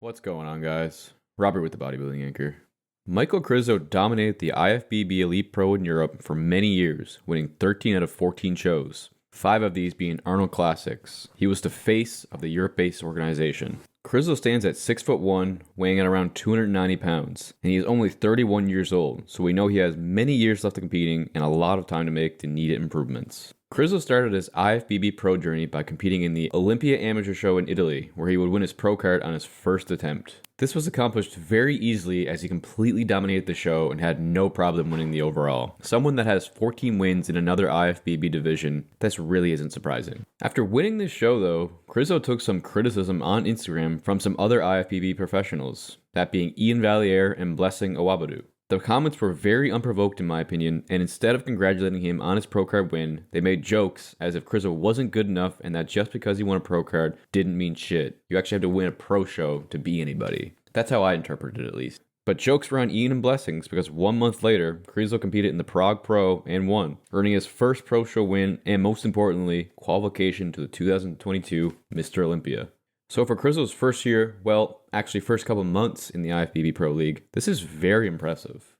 What's going on, guys? Robert with the Bodybuilding Anchor. Michal Krizo dominated the IFBB Elite Pro in Europe for many years, winning 13 out of 14 shows, 5 of these being Arnold Classics. He was the face of the Europe-based organization. Krizo stands at 6'1", weighing at around 290 pounds, and he is only 31 years old, so we know he has many years left of competing and a lot of time to make the needed improvements. Krizo started his IFBB Pro journey by competing in the Olympia amateur show in Italy, where he would win his pro card on his first attempt. This was accomplished very easily as he completely dominated the show and had no problem winning the overall. Someone that has 14 wins in another IFBB division, this really isn't surprising. After winning this show though, Krizo took some criticism on Instagram from some other IFBB professionals, that being Ian Valliere and Blessing Owabadu. The comments were very unprovoked in my opinion, and instead of congratulating him on his pro card win, they made jokes as if Krizo wasn't good enough and that just because he won a pro card didn't mean shit. You actually have to win a pro show to be anybody. That's how I interpreted it at least. But jokes were on Ian and Blessings because 1 month later, Krizo competed in the Prague Pro and won, earning his first pro show win and most importantly, qualification to the 2022 Mr. Olympia. So for Krizo's first year, well, actually first couple months in the IFBB Pro League, this is very impressive.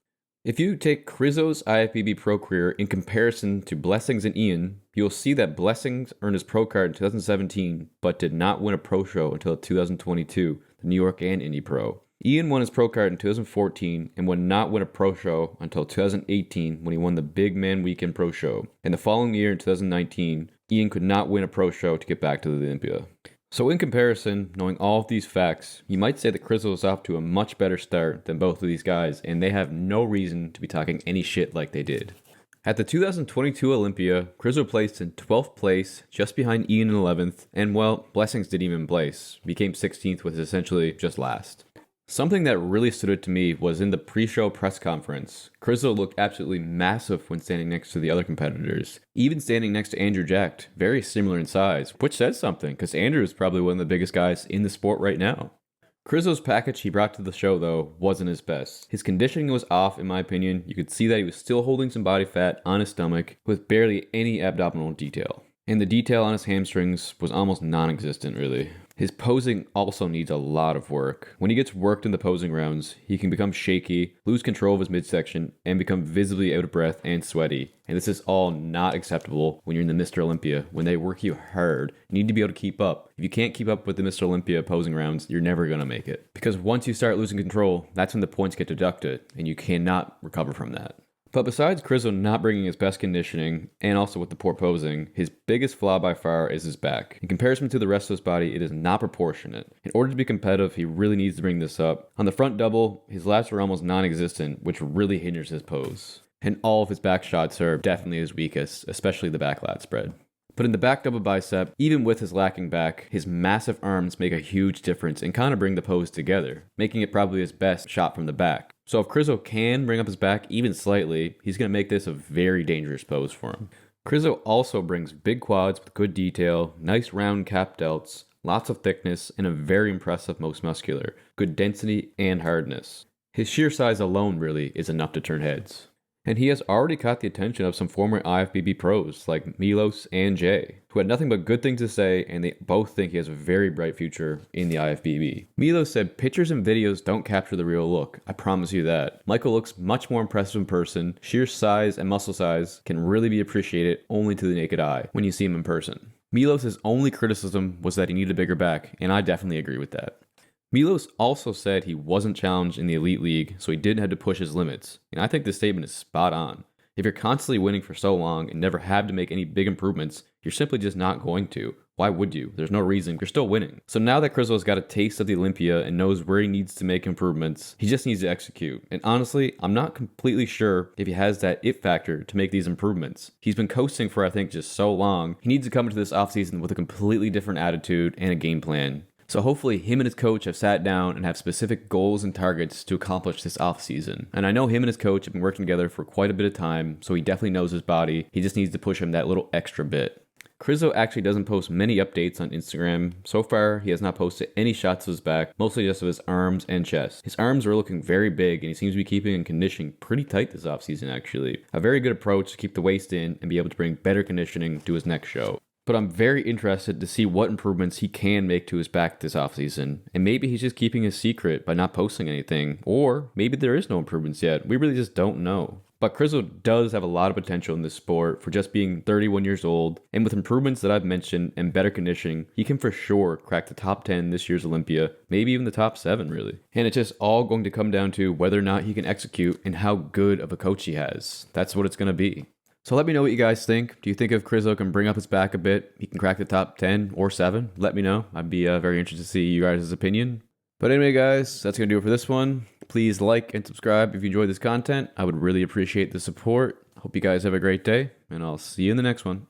If you take Krizo's IFBB Pro career in comparison to Blessings and Ian, you'll see that Blessings earned his pro card in 2017, but did not win a pro show until 2022, the New York and Indy Pro. Ian won his pro card in 2014 and would not win a pro show until 2018 when he won the Big Man Weekend Pro Show. And the following year in 2019, Ian could not win a pro show to get back to the Olympia. So in comparison, knowing all of these facts, you might say that Krizo is off to a much better start than both of these guys, and they have no reason to be talking any shit like they did. At the 2022 Olympia, Krizo placed in 12th place, just behind Ian in 11th, and well, Blessings didn't even place, became 16th with essentially just last. Something that really stood out to me was in the pre-show press conference. Krizo looked absolutely massive when standing next to the other competitors, even standing next to Andrew Jack, very similar in size, which says something because Andrew is probably one of the biggest guys in the sport right now. Krizo's package he brought to the show though wasn't his best. His conditioning was off in my opinion. You could see that he was still holding some body fat on his stomach with barely any abdominal detail. And the detail on his hamstrings was almost non-existent really. His posing also needs a lot of work. When he gets worked in the posing rounds, he can become shaky, lose control of his midsection, and become visibly out of breath and sweaty. And this is all not acceptable when you're in the Mr. Olympia. When they work you hard, you need to be able to keep up. If you can't keep up with the Mr. Olympia posing rounds, you're never going to make it. Because once you start losing control, that's when the points get deducted, and you cannot recover from that. But besides Krizo not bringing his best conditioning, and also with the poor posing, his biggest flaw by far is his back. In comparison to the rest of his body, it is not proportionate. In order to be competitive, he really needs to bring this up. On the front double, his lats are almost non-existent, which really hinders his pose. And all of his back shots are definitely his weakest, especially the back lat spread. But in the back double bicep, even with his lacking back, his massive arms make a huge difference and kind of bring the pose together, making it probably his best shot from the back. So if Krizo can bring up his back even slightly, he's going to make this a very dangerous pose for him. Krizo also brings big quads with good detail, nice round cap delts, lots of thickness, and a very impressive most muscular, good density and hardness. His sheer size alone really is enough to turn heads. And he has already caught the attention of some former IFBB pros like Milos and Jay, who had nothing but good things to say, and they both think he has a very bright future in the IFBB. Milos said, "Pictures and videos don't capture the real look, I promise you that. Michal looks much more impressive in person. Sheer size and muscle size can really be appreciated only to the naked eye when you see him in person." Milos' only criticism was that he needed a bigger back, and I definitely agree with that. Milos also said he wasn't challenged in the Elite League, so he didn't have to push his limits. And I think this statement is spot on. If you're constantly winning for so long and never have to make any big improvements, you're simply just not going to. Why would you? There's no reason. You're still winning. So now that Krizo's got a taste of the Olympia and knows where he needs to make improvements, he just needs to execute. And honestly, I'm not completely sure if he has that it factor to make these improvements. He's been coasting for I think just so long. He needs to come into this offseason with a completely different attitude and a game plan. So hopefully him and his coach have sat down and have specific goals and targets to accomplish this offseason. And I know him and his coach have been working together for quite a bit of time, so he definitely knows his body. He just needs to push him that little extra bit. Krizo actually doesn't post many updates on Instagram. So far, he has not posted any shots of his back, mostly just of his arms and chest. His arms are looking very big, and he seems to be keeping and conditioning pretty tight this offseason, actually. A very good approach to keep the waist in and be able to bring better conditioning to his next show. but I'm very interested to see what improvements he can make to his back this offseason. And maybe he's just keeping his secret by not posting anything, or maybe there is no improvements yet. We really just don't know. But Krizo does have a lot of potential in this sport for just being 31 years old, and with improvements that I've mentioned and better conditioning, he can for sure crack the top 10 this year's Olympia, maybe even the top 7 really. And it's just all going to come down to whether or not he can execute and how good of a coach he has. That's what it's going to be. So let me know what you guys think. Do you think if Krizo can bring up his back a bit, he can crack the top 10 or 7? Let me know. I'd be very interested to see you guys' opinion. But anyway, guys, that's going to do it for this one. Please like and subscribe if you enjoyed this content. I would really appreciate the support. Hope you guys have a great day, and I'll see you in the next one.